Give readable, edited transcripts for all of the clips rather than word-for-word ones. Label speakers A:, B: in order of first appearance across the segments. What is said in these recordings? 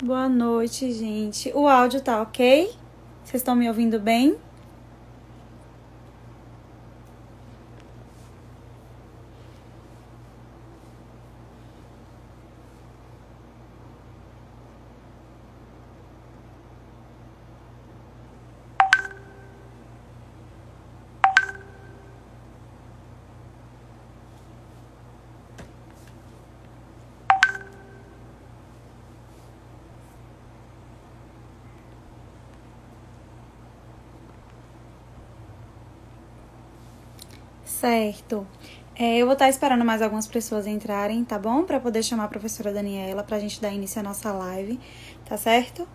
A: Boa noite, gente. O áudio tá ok? Vocês estão me ouvindo bem? Certo. Eu vou estar esperando mais algumas pessoas entrarem, tá bom? Para poder chamar a professora Daniela para a gente dar início à nossa live, tá certo?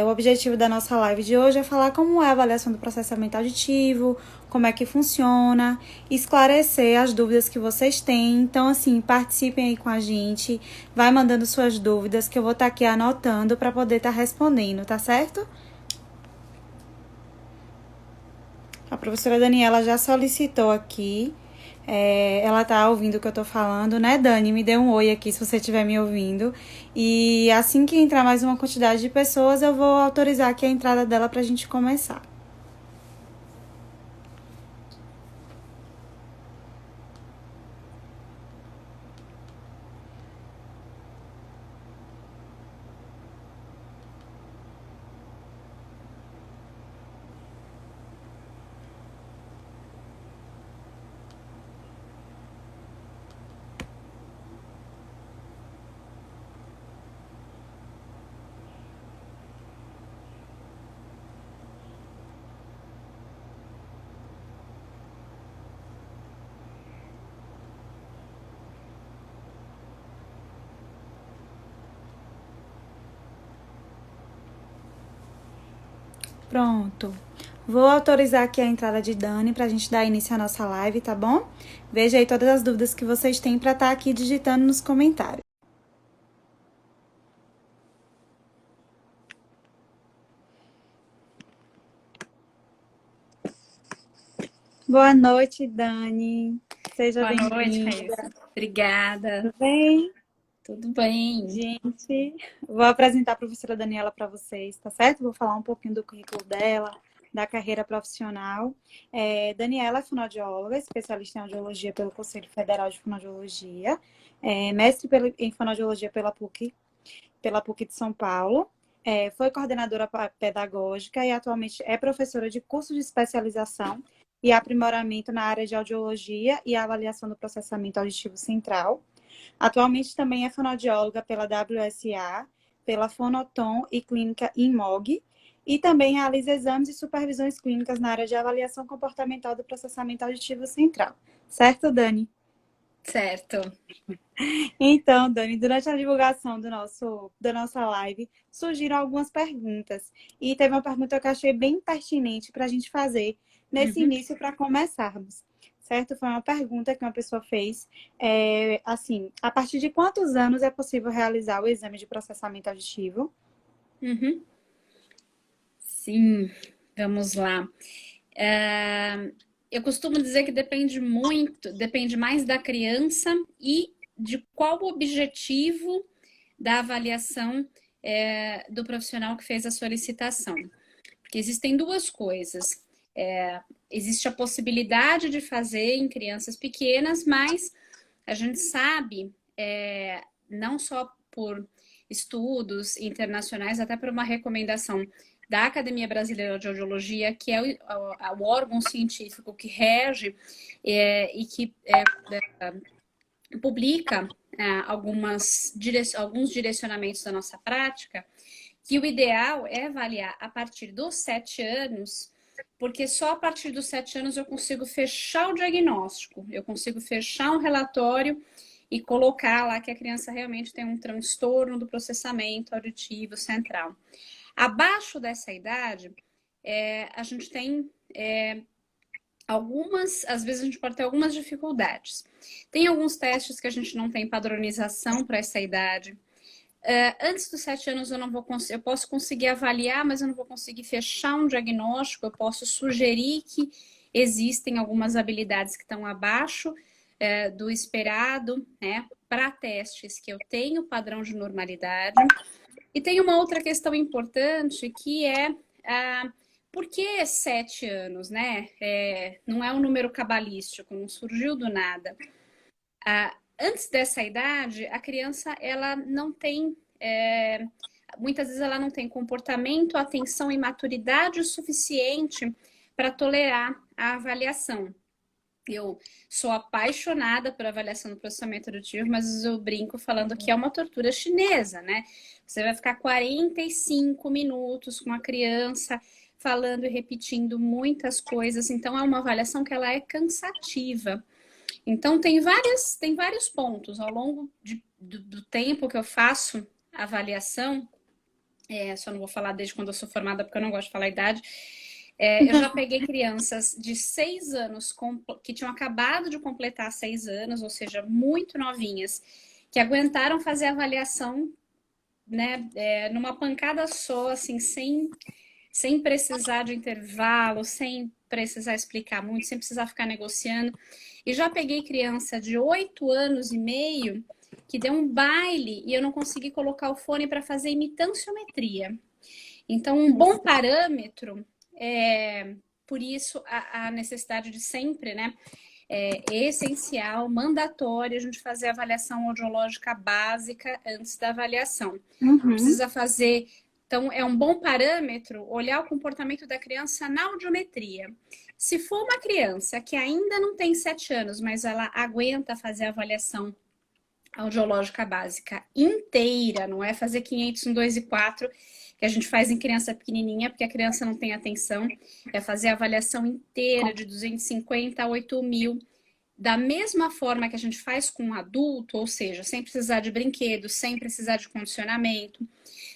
A: O objetivo da nossa live de hoje é falar como é a avaliação do processamento auditivo, como é que funciona, esclarecer as dúvidas que vocês têm. Então, assim, participem aí com a gente, vai mandando suas dúvidas que eu vou estar aqui anotando para poder estar respondendo, tá certo? A professora Daniela já solicitou aqui. Ela tá ouvindo o que eu tô falando, né, Dani? Me dê um oi aqui se você estiver me ouvindo. E assim que entrar mais uma quantidade de pessoas, eu vou autorizar aqui a entrada dela pra gente começar. Pronto. Vou autorizar aqui a entrada de Dani pra gente dar início à nossa live, tá bom? Veja aí todas as dúvidas que vocês têm pra estar aqui digitando nos comentários. Boa noite, Dani. Seja
B: Boa noite,
A: bem-vinda.
B: Raíssa. Obrigada.
A: Tudo bem?
B: Tudo bem?
A: Gente, vou apresentar a professora Daniela para vocês, tá certo? Vou falar um pouquinho do currículo dela, da carreira profissional. Daniela é fonoaudióloga, especialista em audiologia pelo Conselho Federal de Fonoaudiologia, mestre em fonoaudiologia pela PUC de São Paulo, foi coordenadora pedagógica e atualmente é professora de curso de especialização e aprimoramento na área de audiologia e avaliação do processamento auditivo central. Atualmente também é fonoaudióloga pela WSA, pela Fonoton e Clínica IMOG, e também realiza exames e supervisões clínicas na área de avaliação comportamental do processamento auditivo central. Certo, Dani?
B: Certo.
A: Então, Dani, durante a divulgação da nossa live, surgiram algumas perguntas. E teve uma pergunta que eu achei bem pertinente para a gente fazer nesse
B: Uhum.
A: início para começarmos. Certo? Foi uma pergunta que uma pessoa fez. Assim, a partir de quantos anos é possível realizar o exame de processamento auditivo?
B: Uhum. Sim, vamos lá. Eu costumo dizer que depende muito, depende mais da criança e de qual o objetivo da avaliação do profissional que fez a solicitação. Porque existem duas coisas. Existe a possibilidade de fazer em crianças pequenas, mas a gente sabe, não só por estudos internacionais, até por uma recomendação da Academia Brasileira de Audiologia, que é o órgão científico que rege e que publica alguns direcionamentos da nossa prática, que o ideal é avaliar a partir dos 7 anos, porque só a partir dos 7 anos eu consigo fechar o diagnóstico, eu consigo fechar um relatório e colocar lá que a criança realmente tem um transtorno do processamento auditivo central. Abaixo dessa idade, a gente tem às vezes a gente pode ter algumas dificuldades. Tem alguns testes que a gente não tem padronização para essa idade. Antes dos 7 anos eu não vou eu posso conseguir avaliar, mas eu não vou conseguir fechar um diagnóstico. Eu posso sugerir que existem algumas habilidades que estão abaixo do esperado, né? para testes que eu tenho padrão de normalidade. E tem uma outra questão importante que é por que 7 anos, né? Não é um número cabalístico, não surgiu do nada. Antes dessa idade, a criança ela não tem, muitas vezes ela não tem comportamento, atenção e maturidade o suficiente para tolerar a avaliação. Eu sou apaixonada por avaliação do processamento auditivo, mas eu brinco falando que é uma tortura chinesa, né? Você vai ficar 45 minutos com a criança falando e repetindo muitas coisas, então é uma avaliação que ela é cansativa. Então tem vários pontos ao longo do tempo que eu faço a avaliação, só não vou falar desde quando eu sou formada, porque eu não gosto de falar a idade. Eu já peguei crianças de 6 anos que tinham acabado de completar 6 anos, ou seja, muito novinhas, que aguentaram fazer a avaliação, né, numa pancada só, assim, sem precisar de intervalo, sem precisar explicar muito, sem precisar ficar negociando. E já peguei criança de 8 anos e meio que deu um baile e eu não consegui colocar o fone para fazer imitanciometria. Então, um bom parâmetro, por isso a necessidade de sempre, né? É essencial, mandatório a gente fazer a avaliação audiológica básica antes da avaliação. Precisa fazer. Então, é um bom parâmetro olhar o comportamento da criança na audiometria. Se for uma criança que ainda não tem 7 anos, mas ela aguenta fazer a avaliação audiológica básica inteira, não é fazer 500, 1, 2 e 4, que a gente faz em criança pequenininha, porque a criança não tem atenção, é fazer a avaliação inteira de 250 a 8.000, da mesma forma que a gente faz com um adulto, ou seja, sem precisar de brinquedo, sem precisar de condicionamento.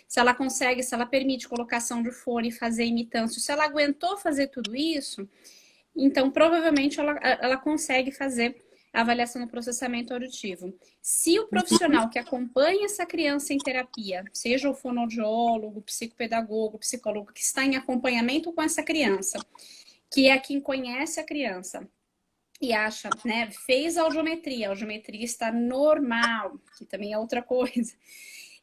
B: Se ela consegue, se ela permite colocação de fone, fazer imitância, se ela aguentou fazer tudo isso, então provavelmente ela consegue fazer a avaliação do processamento auditivo. Se o profissional que acompanha essa criança em terapia, seja o fonoaudiólogo, psicopedagogo, psicólogo, que está em acompanhamento com essa criança, que é quem conhece a criança, e acha, né, fez a audiometria está normal, que também é outra coisa,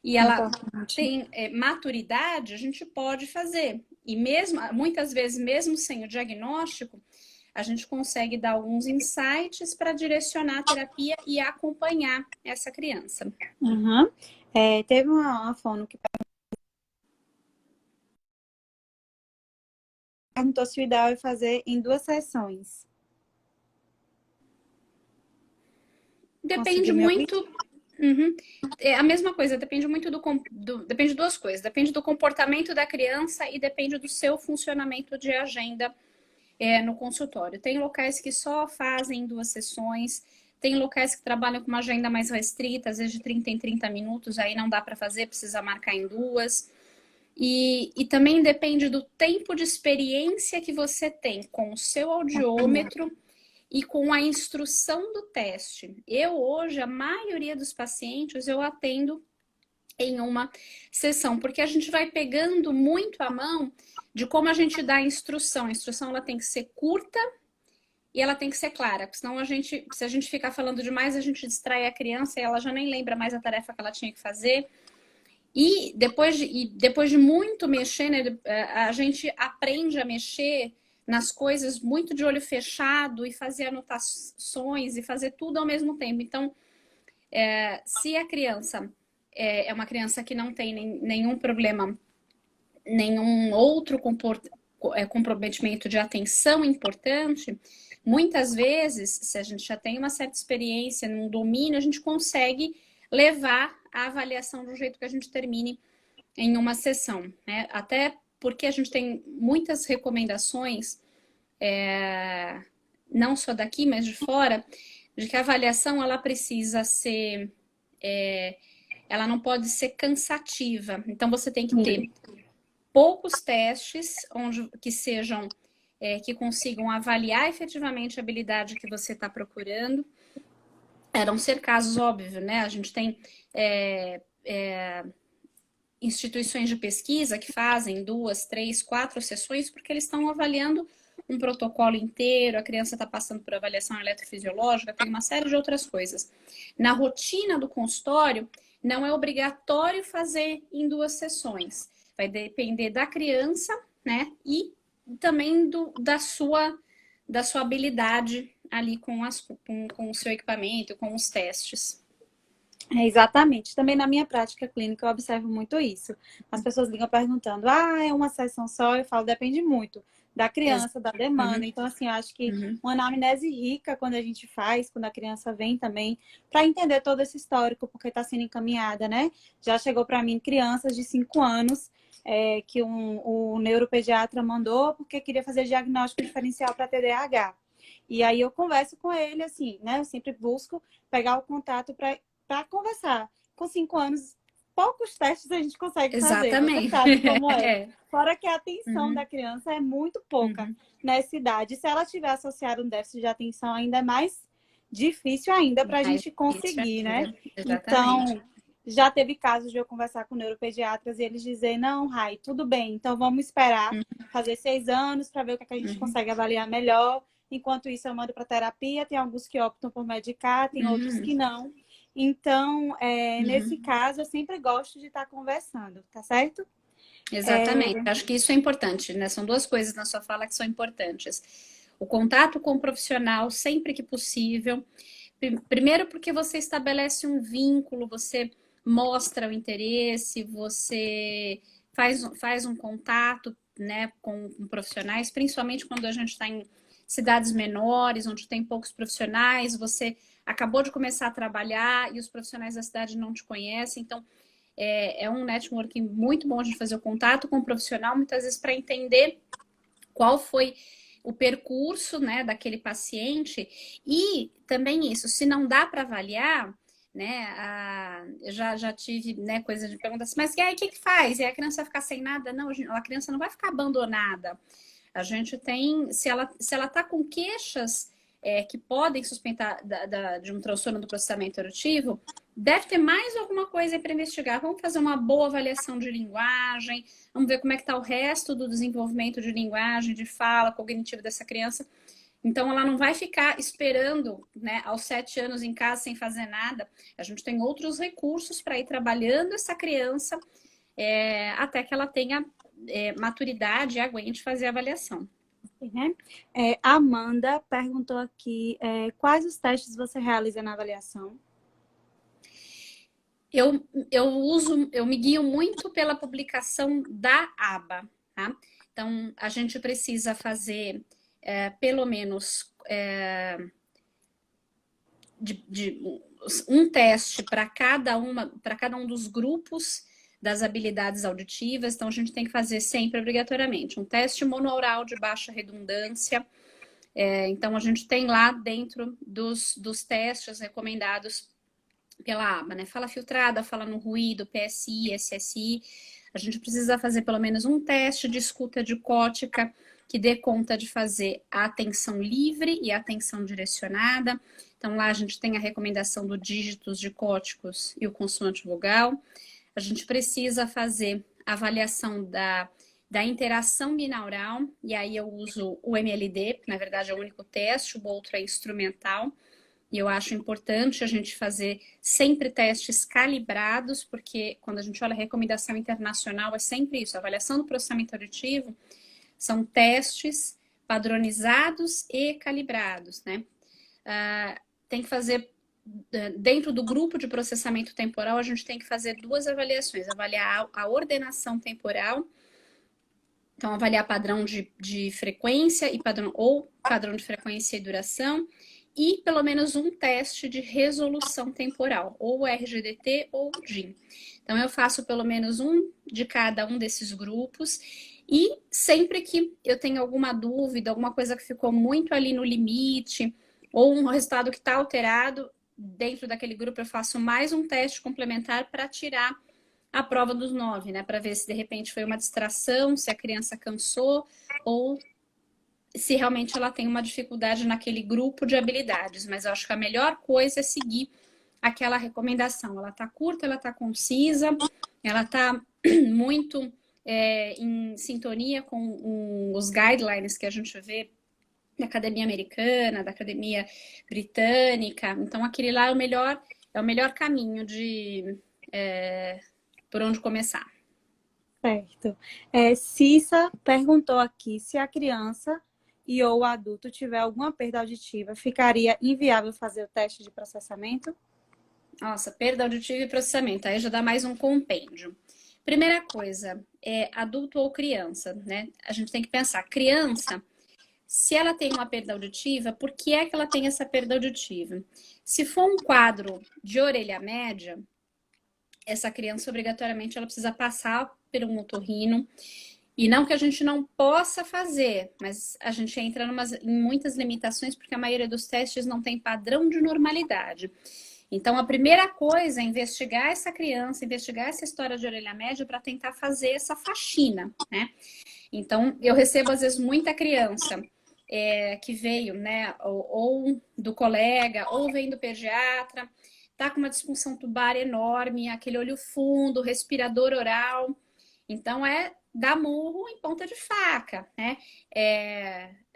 B: e ela tem maturidade, a gente pode fazer. E mesmo, muitas vezes, mesmo sem o diagnóstico, a gente consegue dar alguns insights para direcionar a terapia e acompanhar essa criança.
A: Teve uma fono que perguntou se o ideal é fazer em 2 sessões.
B: Depende muito. É a mesma coisa, depende muito depende de 2 coisas. Depende do comportamento da criança e depende do seu funcionamento de agenda no consultório. Tem locais que só fazem 2 sessões, tem locais que trabalham com uma agenda mais restrita, às vezes de 30 em 30 minutos, aí não dá para fazer, precisa marcar em 2. E também depende do tempo de experiência que você tem com o seu audiômetro e com a instrução do teste. Eu hoje, a maioria dos pacientes, eu atendo em uma sessão, porque a gente vai pegando muito a mão de como a gente dá a instrução. A instrução ela tem que ser curta e ela tem que ser clara, porque senão se a gente ficar falando demais, a gente distrai a criança e ela já nem lembra mais a tarefa que ela tinha que fazer. E depois de muito mexer, né, a gente aprende a mexer nas coisas muito de olho fechado e fazer anotações e fazer tudo ao mesmo tempo. Então, se a criança é uma criança que não tem nenhum problema, nenhum outro comprometimento de atenção importante, muitas vezes, se a gente já tem uma certa experiência, num domínio, a gente consegue levar a avaliação de um jeito que a gente termine em uma sessão, né? Até porque a gente tem muitas recomendações, não só daqui, mas de fora, de que a avaliação ela precisa ser, ela não pode ser cansativa. Então você tem que ter poucos testes que sejam, que consigam avaliar efetivamente a habilidade que você está procurando. A não ser casos óbvios, né? A gente tem instituições de pesquisa que fazem 2, 3, 4 sessões porque eles estão avaliando um protocolo inteiro, a criança está passando por avaliação eletrofisiológica, tem uma série de outras coisas. Na rotina do consultório, não é obrigatório fazer em 2 sessões. Vai depender da criança, né? E também da sua habilidade ali com o seu equipamento, com os testes.
A: Exatamente. Também na minha prática clínica eu observo muito isso. As pessoas ligam perguntando, é uma sessão só? Eu falo, depende muito da criança, da demanda. Então, assim, eu acho que uma anamnese rica quando a gente faz, quando a criança vem também, para entender todo esse histórico, porque está sendo encaminhada, né? Já chegou para mim crianças de 5 anos que o neuropediatra mandou porque queria fazer diagnóstico diferencial para TDAH. E aí eu converso com ele, assim, né? Eu sempre busco pegar o contato para conversar. Com 5 anos, poucos testes a gente consegue fazer.
B: Exatamente.
A: Você sabe como é. Fora que a atenção da criança é muito pouca nessa idade. Se ela tiver associado um déficit de atenção, ainda é mais difícil ainda para a gente conseguir, né?
B: Exatamente.
A: Então, já teve casos de eu conversar com neuropediatras e eles dizer, não, Rai, tudo bem, então vamos esperar fazer 6 anos para ver o que, é que a gente consegue avaliar melhor. Enquanto isso, eu mando para terapia. Tem alguns que optam por medicar, tem outros que não. Então, nesse caso, eu sempre gosto de estar conversando, tá certo?
B: Exatamente. Acho que isso é importante, né? São 2 coisas na sua fala que são importantes. O contato com o profissional, sempre que possível. Primeiro porque você estabelece um vínculo, você mostra o interesse, você faz um contato, né, com profissionais, principalmente quando a gente está em cidades menores, onde tem poucos profissionais, você acabou de começar a trabalhar e os profissionais da cidade não te conhecem, então é um networking muito bom de fazer o contato com o profissional, muitas vezes para entender qual foi o percurso, né, daquele paciente. E também isso, se não dá para avaliar, né, eu já tive, né, coisa de perguntas assim, mas e aí o que faz? E a criança vai ficar sem nada? Não, a criança não vai ficar abandonada. A gente tem, se ela está com queixas que podem suspeitar de um transtorno do processamento erutivo, deve ter mais alguma coisa para investigar. Vamos fazer uma boa avaliação de linguagem, vamos ver como é que está o resto do desenvolvimento de linguagem, de fala cognitiva dessa criança. Então, ela não vai ficar esperando, né, aos 7 anos em casa sem fazer nada. A gente tem outros recursos para ir trabalhando essa criança até que ela tenha maturidade e aguente fazer a avaliação.
A: Né? A Amanda perguntou aqui quais os testes você realiza na avaliação?
B: Eu me guio muito pela publicação da aba, tá? Então, a gente precisa fazer pelo menos um teste para cada um dos grupos das habilidades auditivas. Então, a gente tem que fazer sempre, obrigatoriamente, um teste monoaural de baixa redundância. Então, a gente tem lá dentro dos testes recomendados pela aba, né? Fala filtrada, fala no ruído, PSI, SSI. A gente precisa fazer pelo menos um teste de escuta dicótica que dê conta de fazer a atenção livre e a atenção direcionada. Então, lá a gente tem a recomendação do dígitos dicóticos e o consoante vogal. A gente precisa fazer a avaliação da interação binaural, e aí eu uso o MLD, que na verdade é o único teste, o outro é instrumental. E eu acho importante a gente fazer sempre testes calibrados, porque quando a gente olha a recomendação internacional, é sempre isso, a avaliação do processamento auditivo são testes padronizados e calibrados, né? Tem que fazer, dentro do grupo de processamento temporal, a gente tem que fazer 2 avaliações, avaliar a ordenação temporal, então avaliar padrão de frequência e padrão de frequência e duração, e pelo menos um teste de resolução temporal, ou RGDT ou DIN. Então, eu faço pelo menos um de cada um desses grupos, e sempre que eu tenho alguma dúvida, alguma coisa que ficou muito ali no limite, ou um resultado que está alterado, dentro daquele grupo eu faço mais um teste complementar para tirar a prova dos 9, né? Para ver se de repente foi uma distração, se a criança cansou, ou se realmente ela tem uma dificuldade naquele grupo de habilidades. Mas eu acho que a melhor coisa é seguir aquela recomendação. Ela está curta, ela está concisa, ela está muito em sintonia com os guidelines que a gente vê da academia americana, da academia britânica. Então, aquele lá é o melhor caminho por onde começar.
A: Certo. Cissa perguntou aqui se a criança e ou o adulto tiver alguma perda auditiva, ficaria inviável fazer o teste de processamento?
B: Nossa, perda auditiva e processamento. Aí já dá mais um compêndio. Primeira coisa, adulto ou criança, né? A gente tem que pensar, criança, se ela tem uma perda auditiva, por que é que ela tem essa perda auditiva? Se for um quadro de orelha média, essa criança obrigatoriamente ela precisa passar por um otorrino. E não que a gente não possa fazer, mas a gente entra em muitas limitações porque a maioria dos testes não tem padrão de normalidade. Então, a primeira coisa é investigar essa criança, investigar essa história de orelha média para tentar fazer essa faxina, né? Então, eu recebo às vezes muita criança que veio, né, ou do colega, ou vem do pediatra, tá com uma disfunção tubar enorme, aquele olho fundo, respirador oral. Então, dar murro em ponta de faca, né?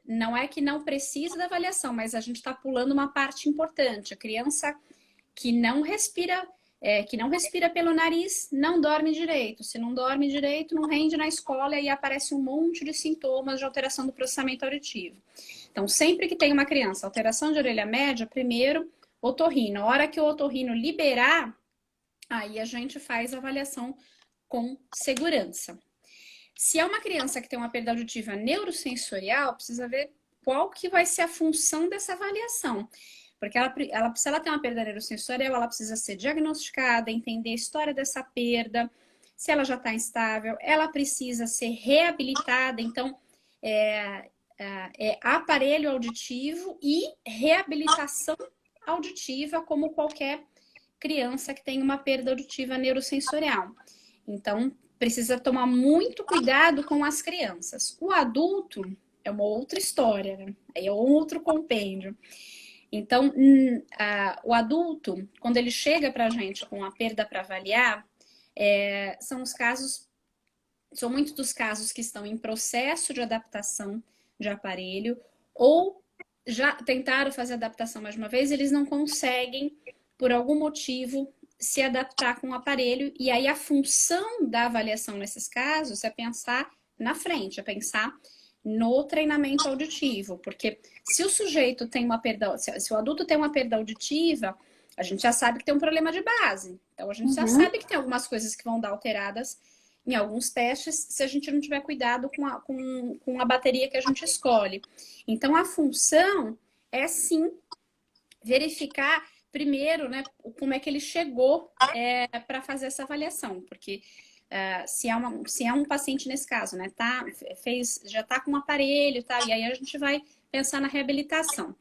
B: Não é que não precisa da avaliação, mas a gente está pulando uma parte importante. A criança que não respira pelo nariz, não dorme direito. Se não dorme direito, não rende na escola e aparece um monte de sintomas de alteração do processamento auditivo. Então, sempre que tem uma criança, alteração de orelha média, primeiro, otorrino. A hora que o otorrino liberar, aí a gente faz a avaliação com segurança. Se é uma criança que tem uma perda auditiva neurosensorial, precisa ver qual que vai ser a função dessa avaliação. Porque se ela tem uma perda neurosensorial, ela precisa ser diagnosticada, entender a história dessa perda, se ela já está instável, ela precisa ser reabilitada. Então, aparelho auditivo e reabilitação auditiva, como qualquer criança que tem uma perda auditiva neurosensorial. Então, precisa tomar muito cuidado com as crianças. O adulto é uma outra história, né? É outro compêndio. Então, o adulto, quando ele chega para a gente com a perda para avaliar, são muitos dos casos que estão em processo de adaptação de aparelho, ou já tentaram fazer adaptação mais uma vez, eles não conseguem, por algum motivo, se adaptar com o aparelho, e aí a função da avaliação nesses casos é pensar na frente, é pensar no treinamento auditivo, porque se o sujeito tem uma perda, se o adulto tem uma perda auditiva, a gente já sabe que tem um problema de base. Então, a gente já sabe que tem algumas coisas que vão dar alteradas em alguns testes se a gente não tiver cuidado com a bateria que a gente escolhe. Então, a função é, sim, verificar primeiro, né, como é que ele chegou para fazer essa avaliação, porque se é um paciente nesse caso, né, já está com um aparelho, tá, e aí a gente vai pensar na reabilitação.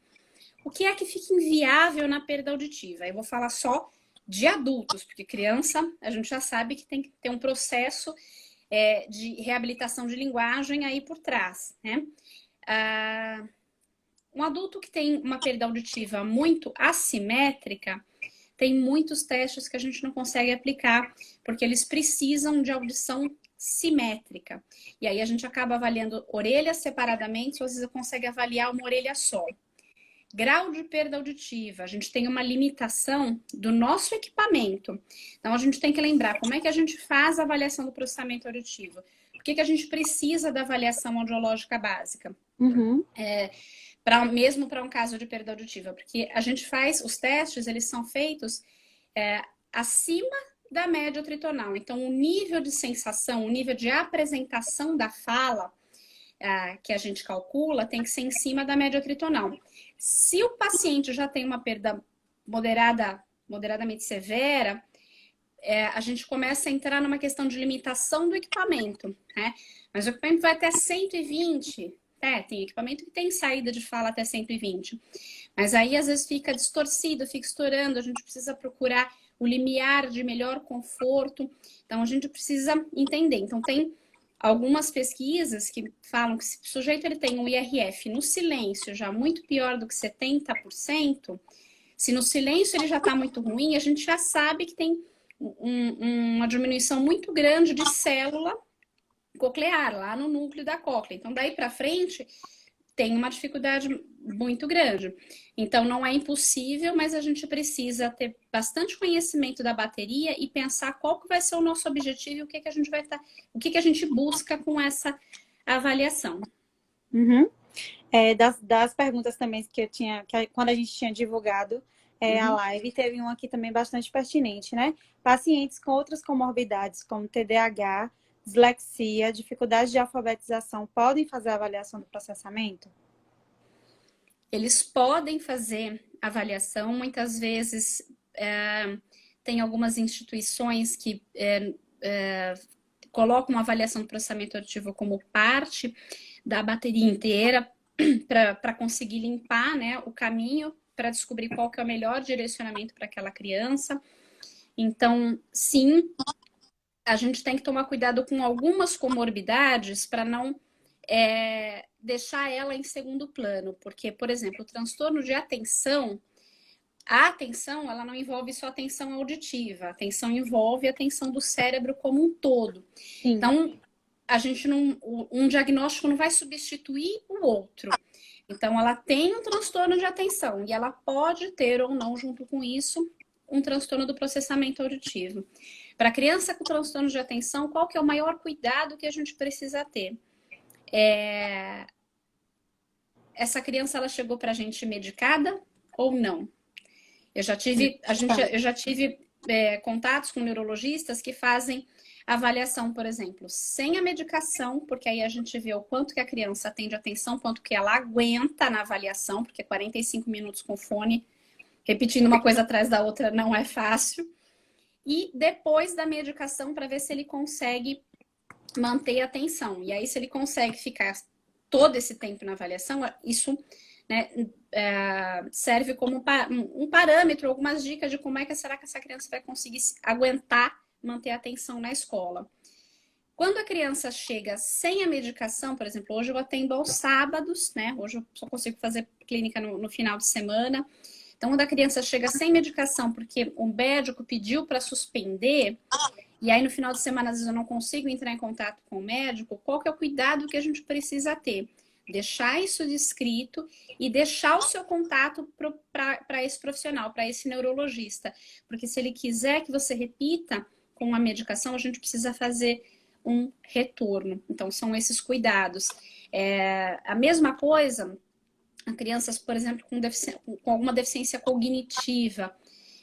B: O que é que fica inviável na perda auditiva? Eu vou falar só de adultos, porque criança a gente já sabe que tem que ter um processo de reabilitação de linguagem aí por trás, né? Um adulto que tem uma perda auditiva muito assimétrica, tem muitos testes que a gente não consegue aplicar, porque eles precisam de audição simétrica. E aí a gente acaba avaliando orelhas separadamente, ou às vezes consegue avaliar uma orelha só. Grau de perda auditiva, a gente tem uma limitação do nosso equipamento. Então a gente tem que lembrar como é que a gente faz a avaliação do processamento auditivo. Por que a gente precisa da avaliação audiológica básica? Mesmo para um caso de perda auditiva, porque a gente faz, os testes, eles são feitos acima da média tritonal. Então, o nível de sensação, o nível de apresentação da fala que a gente calcula tem que ser em cima da média tritonal. Se o paciente já tem uma perda moderadamente severa, a gente começa a entrar numa questão de limitação do equipamento, né? Mas o equipamento vai até 120. Tem equipamento que tem saída de fala até 120. Mas aí, às vezes, fica distorcido, fica estourando. A gente precisa procurar o limiar de melhor conforto. Então, a gente precisa entender. Então, tem algumas pesquisas que falam que se o sujeito ele tem um IRF no silêncio já muito pior do que 70%, se no silêncio ele já está muito ruim, a gente já sabe que tem uma diminuição muito grande de célula coclear, lá no núcleo da cóclea. Então, daí para frente, tem uma dificuldade muito grande. Então, não é impossível, mas a gente precisa ter bastante conhecimento da bateria e pensar qual que vai ser o nosso objetivo e o que que a gente vai estar, o que que a gente busca com essa avaliação.
A: Uhum. Das perguntas também que eu tinha, quando a gente tinha divulgado a live, teve um aqui também bastante pertinente, né? Pacientes com outras comorbidades, como TDAH, dislexia, dificuldade de alfabetização, podem fazer a avaliação do processamento?
B: Eles podem fazer avaliação, muitas vezes tem algumas instituições que colocam uma avaliação do processamento auditivo como parte da bateria inteira para conseguir limpar, né, o caminho para descobrir qual que é o melhor direcionamento para aquela criança. Então, sim, a gente tem que tomar cuidado com algumas comorbidades para não deixar ela em segundo plano, porque, por exemplo, o transtorno de atenção, a atenção, ela não envolve só atenção auditiva, a atenção envolve a atenção do cérebro como um todo.
A: Sim.
B: Então, a gente não, um diagnóstico não vai substituir o outro. Então, ela tem um transtorno de atenção e ela pode ter ou não, junto com isso, um transtorno do processamento auditivo. Para criança com transtorno de atenção, qual que é o maior cuidado que a gente precisa ter? Essa criança, ela chegou para a gente medicada ou não? Eu já tive contatos com neurologistas que fazem avaliação, por exemplo, sem a medicação, porque aí a gente vê o quanto que a criança atende atenção, quanto que ela aguenta na avaliação, porque 45 minutos com fone, repetindo uma coisa atrás da outra, não é fácil. E depois da medicação, para ver se ele consegue manter a atenção. E aí, se ele consegue ficar todo esse tempo na avaliação, isso, né, serve como um parâmetro, algumas dicas de como é que será que essa criança vai conseguir aguentar manter a atenção na escola. Quando a criança chega sem a medicação, por exemplo, hoje eu atendo aos sábados, né? Hoje eu só consigo fazer clínica no final de semana. Então, quando a criança chega sem medicação, porque o médico pediu para suspender, e aí no final de semana, às vezes eu não consigo entrar em contato com o médico, qual que é o cuidado que a gente precisa ter? Deixar isso descrito e deixar o seu contato para esse profissional, para esse neurologista. Porque se ele quiser que você repita com a medicação, a gente precisa fazer um retorno. Então, são esses cuidados. A mesma coisa, crianças, por exemplo, com alguma deficiência cognitiva.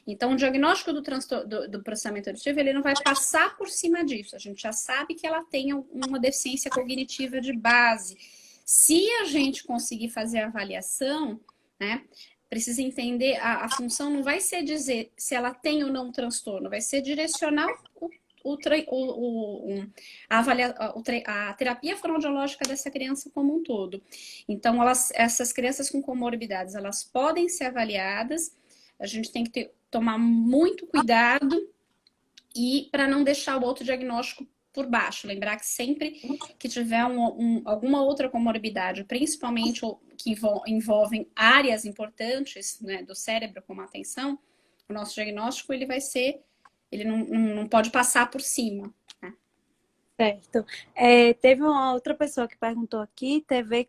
B: Então, o diagnóstico do processamento auditivo, ele não vai passar por cima disso. A gente já sabe que ela tem uma deficiência cognitiva de base. Se a gente conseguir fazer a avaliação, né, precisa entender, a função não vai ser dizer se ela tem ou não transtorno, vai ser direcionar a terapia fonoaudiológica dessa criança como um todo. Então, essas crianças com comorbidades, elas podem ser avaliadas, a gente tem que tomar muito cuidado e para não deixar o outro diagnóstico por baixo. Lembrar que sempre que tiver alguma outra comorbidade, principalmente que envolvem áreas importantes, né, do cérebro, como a atenção, o nosso diagnóstico ele vai ser, ele não pode passar por cima. Né?
A: Certo. Teve uma outra pessoa que perguntou aqui, TW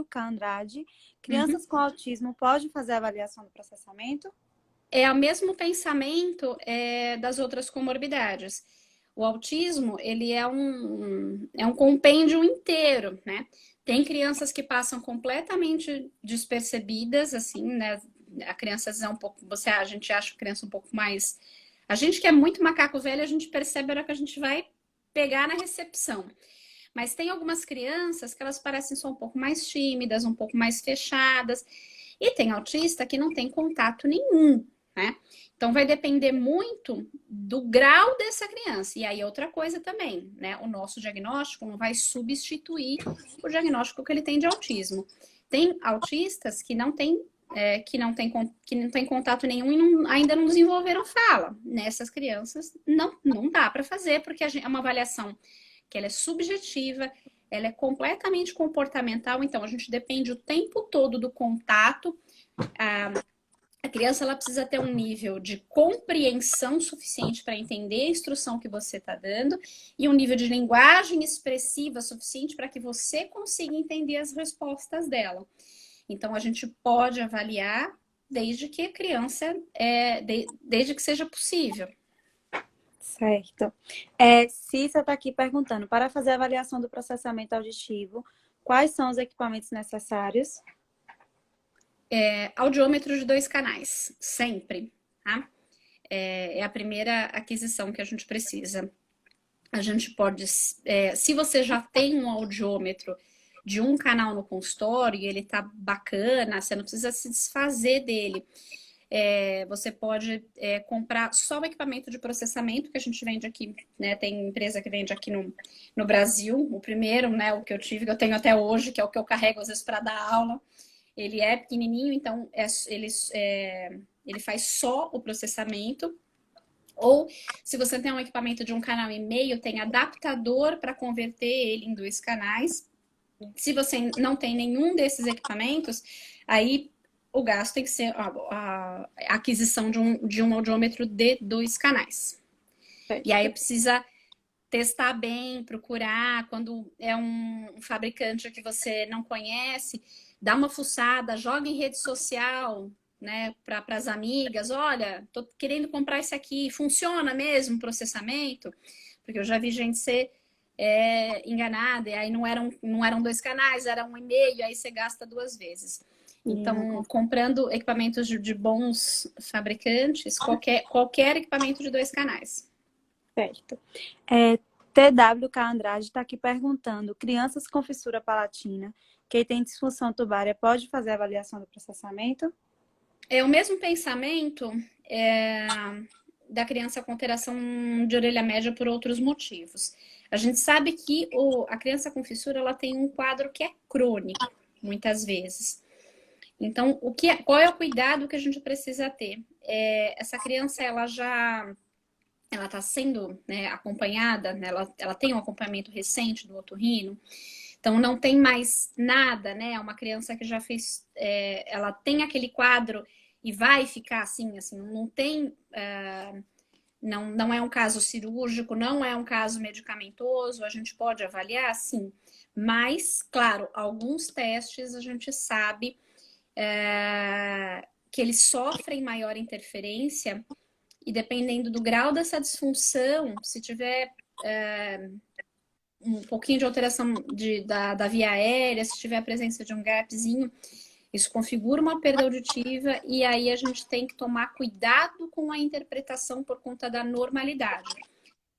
A: Candrade, crianças com autismo podem fazer a avaliação do processamento?
B: É o mesmo pensamento das outras comorbidades. O autismo, ele é um compêndio inteiro, né? Tem crianças que passam completamente despercebidas, assim, né? A criança é um pouco... a gente acha a criança um pouco mais... A gente que é muito macaco velho, a gente percebe a hora que a gente vai pegar na recepção. Mas tem algumas crianças que elas parecem só um pouco mais tímidas, um pouco mais fechadas. E tem autista que não tem contato nenhum, né? Então, vai depender muito do grau dessa criança. E aí, outra coisa também, né? O nosso diagnóstico não vai substituir o diagnóstico que ele tem de autismo. Tem autistas que não têm contato nenhum e ainda não desenvolveram fala. Nessas crianças, não dá para fazer, porque é uma avaliação que ela é subjetiva, ela é completamente comportamental, então a gente depende o tempo todo do contato. A criança ela precisa ter um nível de compreensão suficiente para entender a instrução que você está dando e um nível de linguagem expressiva suficiente para que você consiga entender as respostas dela. Então, a gente pode avaliar desde que a criança, desde que seja possível.
A: Certo. Cissa está aqui perguntando, para fazer a avaliação do processamento auditivo, quais são os equipamentos necessários?
B: Audiômetro de 2 canais, sempre, tá? É a primeira aquisição que a gente precisa. A gente pode, se você já tem um audiômetro de um canal no consultório e ele tá bacana, você não precisa se desfazer dele. Você pode comprar só o equipamento de processamento que a gente vende aqui, né? Tem empresa que vende aqui no Brasil. O primeiro, né? O que eu tive, que eu tenho até hoje, que é o que eu carrego às vezes para dar aula. Ele é pequenininho, então ele faz só o processamento. Ou, se você tem um equipamento de 1,5 canal, tem adaptador para converter ele em 2 canais. Se você não tem nenhum desses equipamentos, aí o gasto tem que ser a aquisição de um audiômetro de 2 canais. E aí precisa testar bem, procurar. Quando é um fabricante que você não conhece, dá uma fuçada, joga em rede social, né, para as amigas. Olha, tô querendo comprar esse aqui, funciona mesmo o processamento? Porque eu já vi gente ser enganada, e aí não eram 2 canais, era 1,5, aí você gasta 2 vezes. Então, comprando equipamentos de bons fabricantes, qualquer equipamento de 2 canais.
A: Certo. TWK Andrade está aqui perguntando, crianças com fissura palatina, que tem disfunção tubária, pode fazer a avaliação do processamento?
B: É o mesmo pensamento da criança com alteração de orelha média por outros motivos. A gente sabe que a criança com fissura ela tem um quadro que é crônico, muitas vezes. Então, qual é o cuidado que a gente precisa ter? Essa criança, ela está sendo, né, acompanhada, né, ela tem um acompanhamento recente do otorrino, então não tem mais nada, né? É uma criança que já fez, ela tem aquele quadro e vai ficar assim, não tem, não é um caso cirúrgico, não é um caso medicamentoso, a gente pode avaliar, sim. Mas, claro, alguns testes a gente sabe que eles sofrem maior interferência e dependendo do grau dessa disfunção, se tiver um pouquinho de alteração da via aérea, se tiver a presença de um gapzinho, isso configura uma perda auditiva e aí a gente tem que tomar cuidado com a interpretação por conta da normalidade.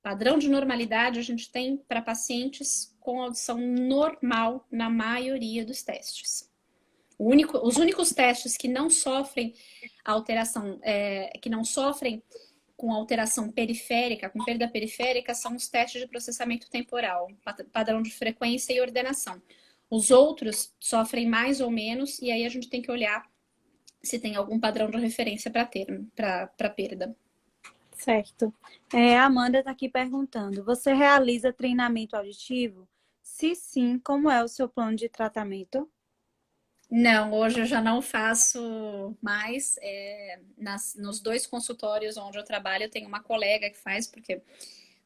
B: Padrão de normalidade a gente tem para pacientes com audição normal na maioria dos testes. Os únicos testes que não sofrem alteração, que não sofrem com alteração periférica, com perda periférica, são os testes de processamento temporal, padrão de frequência e ordenação. Os outros sofrem mais ou menos, e aí a gente tem que olhar se tem algum padrão de referência para perda.
A: Certo. A Amanda está aqui perguntando, você realiza treinamento auditivo? Se sim, como é o seu plano de tratamento?
B: Não, hoje eu já não faço mais. Nos 2 consultórios onde eu trabalho, eu tenho uma colega que faz, porque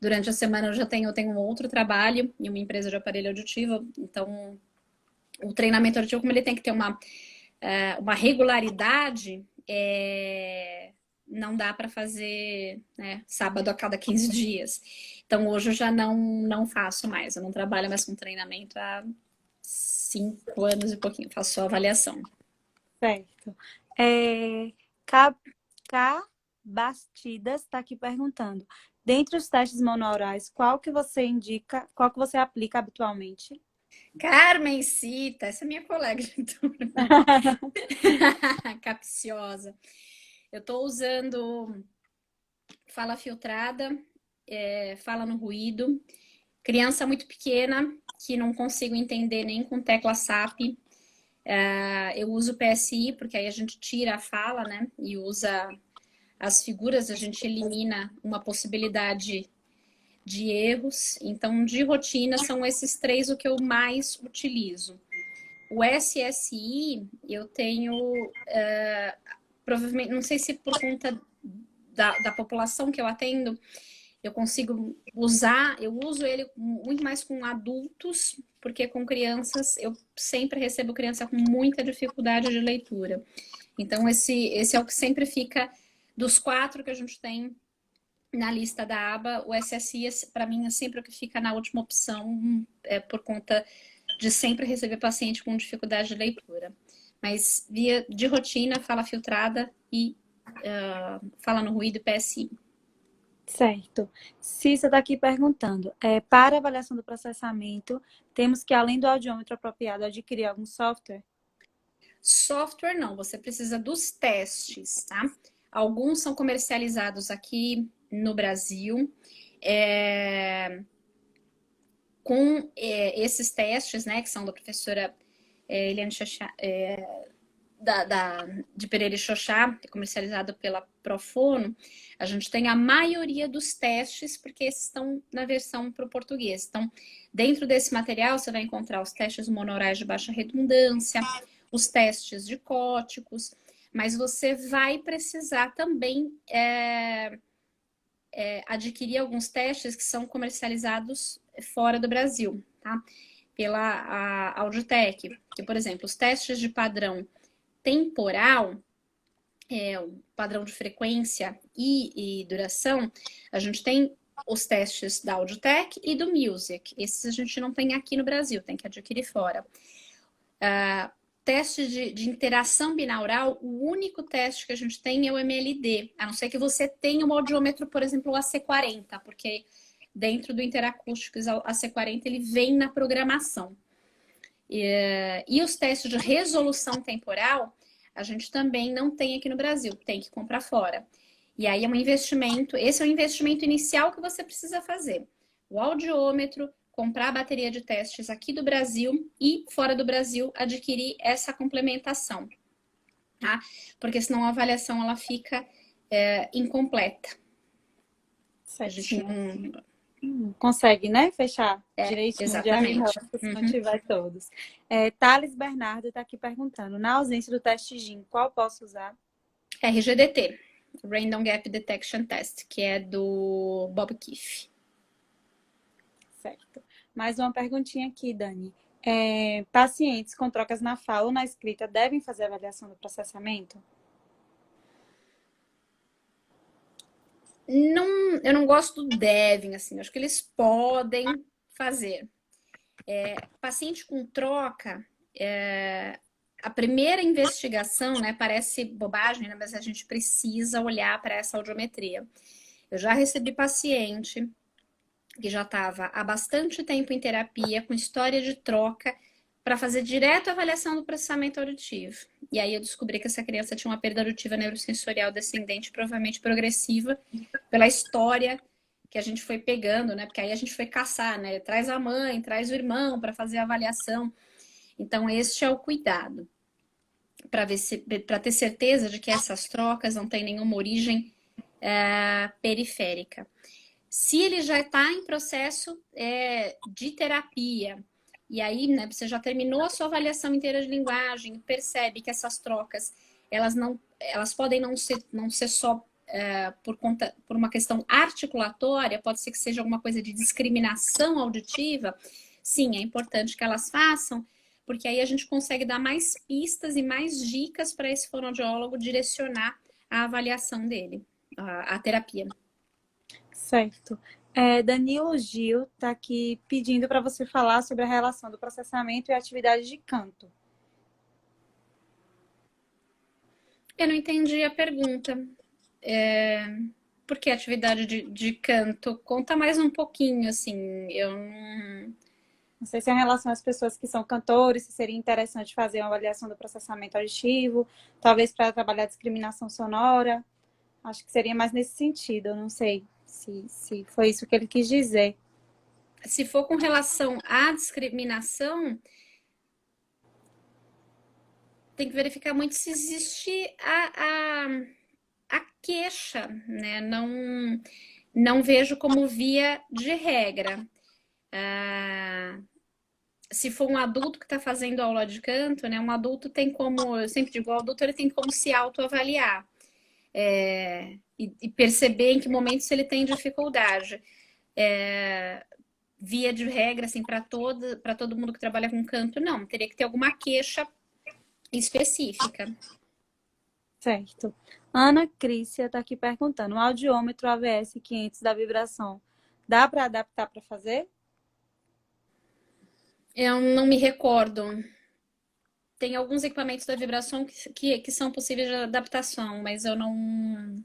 B: durante a semana eu tenho um outro trabalho em uma empresa de aparelho auditivo. Então, o treinamento auditivo, como ele tem que ter uma regularidade, não dá para fazer, né, sábado a cada 15 dias. Então, hoje eu já não faço mais. Eu não trabalho mais com treinamento há 5 anos e pouquinho, faço só avaliação.
A: Certo. Bastidas está aqui perguntando, dentre os testes monoaurais, qual que você indica, qual que você aplica habitualmente?
B: Carmencita, essa é minha colega de turma. Capciosa. Eu estou usando fala filtrada, fala no ruído, criança muito pequena, que não consigo entender nem com tecla SAP. Eu uso PSI, porque aí a gente tira a fala, né? E usa as figuras, a gente elimina uma possibilidade de erros. Então, de rotina, são esses 3 o que eu mais utilizo. O SSI, eu tenho provavelmente, não sei se por conta da população que eu atendo, eu consigo usar, eu uso ele muito mais com adultos, porque com crianças eu sempre recebo criança com muita dificuldade de leitura. Então, esse é o que sempre fica dos 4 que a gente tem na lista da aba. O SSI, para mim, é sempre o que fica na última opção, por conta de sempre receber paciente com dificuldade de leitura. Mas via de rotina, fala filtrada e fala no ruído e PSI.
A: Certo. Cissa está aqui perguntando, para avaliação do processamento, temos que, além do audiômetro apropriado, adquirir algum software?
B: Software não, você precisa dos testes, tá? Alguns são comercializados aqui no Brasil, com esses testes, né, que são da professora Eliane Chachá, de Pereira e Xoxá, comercializado pela Profono. A gente tem a maioria dos testes, porque esses estão na versão para o português. Então, dentro desse material, você vai encontrar os testes monorais de baixa redundância, os testes de cóticos, mas você vai precisar também adquirir alguns testes que são comercializados fora do Brasil, tá? Pela Auditec, que, por exemplo, os testes de padrão temporal, o padrão de frequência e duração, a gente tem os testes da Auditec e do Music. Esses a gente não tem aqui no Brasil, tem que adquirir fora. Teste de interação binaural, o único teste que a gente tem é o MLD, a não ser que você tenha um audiômetro, por exemplo, o AC40, porque dentro do Interacústicos, o AC40 ele vem na programação. E os testes de resolução temporal, a gente também não tem aqui no Brasil, tem que comprar fora. E aí é um investimento, esse é o investimento inicial que você precisa fazer. O audiômetro, comprar a bateria de testes aqui do Brasil e fora do Brasil adquirir essa complementação, tá? Porque senão a avaliação ela fica incompleta.
A: Certo.
B: A gente não
A: consegue, né? Fechar direitinho
B: exatamente.
A: Se não tiver todos. Thales Bernardo está aqui perguntando, na ausência do teste GIM, qual posso usar?
B: RGDT, Random Gap Detection Test, que é do Bob Keefe.
A: Certo. Mais uma perguntinha aqui, Dani. Pacientes com trocas na fala ou na escrita devem fazer avaliação do processamento?
B: Não, eu não gosto do devem, assim, acho que eles podem fazer. Paciente com troca, a primeira investigação, né, parece bobagem, né, mas a gente precisa olhar para essa audiometria. Eu já recebi paciente que já estava há bastante tempo em terapia, com história de troca, para fazer direto a avaliação do processamento auditivo. E aí eu descobri que essa criança tinha uma perda auditiva neurosensorial descendente, provavelmente progressiva, pela história que a gente foi pegando, né? Porque aí a gente foi caçar, né? Traz a mãe, traz o irmão para fazer a avaliação. Então, este é o cuidado. Para ter certeza de que essas trocas não têm nenhuma origem periférica. Se ele já está em processo de terapia, e aí, né, você já terminou a sua avaliação inteira de linguagem, percebe que essas trocas, elas podem não ser só por uma questão articulatória, pode ser que seja alguma coisa de discriminação auditiva. Sim, é importante que elas façam, porque aí a gente consegue dar mais pistas e mais dicas para esse fonoaudiólogo direcionar a avaliação dele, a terapia.
A: Certo. Danilo Gil está aqui pedindo para você falar sobre a relação do processamento e atividade de canto.
B: Eu não entendi a pergunta. Por que atividade de canto? Conta mais um pouquinho, assim. Eu
A: não sei se é em relação às pessoas que são cantores, se seria interessante fazer uma avaliação do processamento auditivo, talvez para trabalhar discriminação sonora. Acho que seria mais nesse sentido, eu não sei se foi isso que ele quis dizer.
B: Se for com relação à discriminação, tem que verificar muito se existe a queixa, né? Não vejo como via de regra. se for um adulto que está fazendo aula de canto, né? Um adulto tem como, eu sempre digo, o adulto ele tem como se autoavaliar. E perceber em que momentos ele tem dificuldade. Via de regra, assim, para todo mundo que trabalha com canto, não. Teria que ter alguma queixa específica.
A: Certo. Ana Crícia está aqui perguntando: o audiômetro AVS 500 da vibração, dá para adaptar para fazer?
B: Eu não me recordo. Tem alguns equipamentos da vibração que são possíveis de adaptação, mas eu não.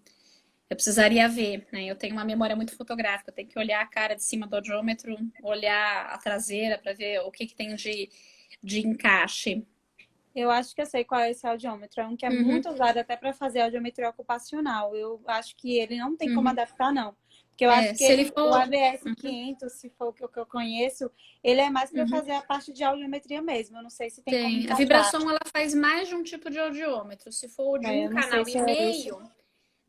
B: Eu precisaria ver, né? Eu tenho uma memória muito fotográfica, eu tenho que olhar a cara de cima do audiômetro, olhar a traseira para ver o que tem de encaixe.
A: Eu acho que eu sei qual é esse audiômetro. É um que é muito usado até para fazer audiometria ocupacional. Eu acho que ele não tem como adaptar, não. Porque eu acho que
B: Se ele for...
A: o AVS 500, se for o que eu conheço, ele é mais para fazer a parte de audiometria mesmo. Eu não sei se tem como
B: A
A: encaixar.
B: vibração, ela faz mais de um tipo de audiômetro. Se for de um canal e meio,